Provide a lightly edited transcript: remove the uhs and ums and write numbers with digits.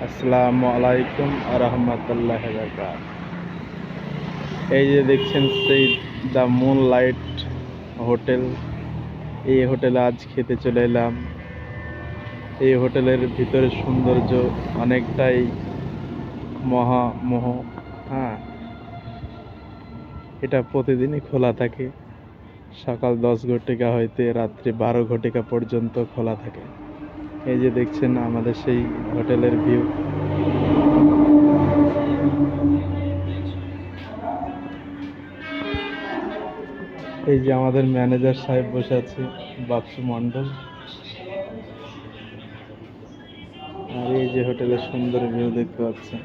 আসসালামু আলাইকুম রহমতুল্লাহ বারাকাত। এই যে দেখছেন সেই দ্য মুন লাইট হোটেল। এই হোটেলে আজ খেতে চলে এলাম। এই হোটেলের ভিতরে সৌন্দর্য অনেকটাই মহামোহ। হ্যাঁ, এটা প্রতিদিনই খোলা থাকে। সকাল 10 ঘটিকা হইতে রাত্রি 12 ঘটিকা পর্যন্ত খোলা থাকে। এই যে দেখছেন আমাদের সেই হোটেলের ভিউ। এই যে আমাদের ম্যানেজার সাহেব বসে আছে, বাপসু মণ্ডল। আর এই যে হোটেলের সুন্দর ভিউ দেখতে পাচ্ছেন।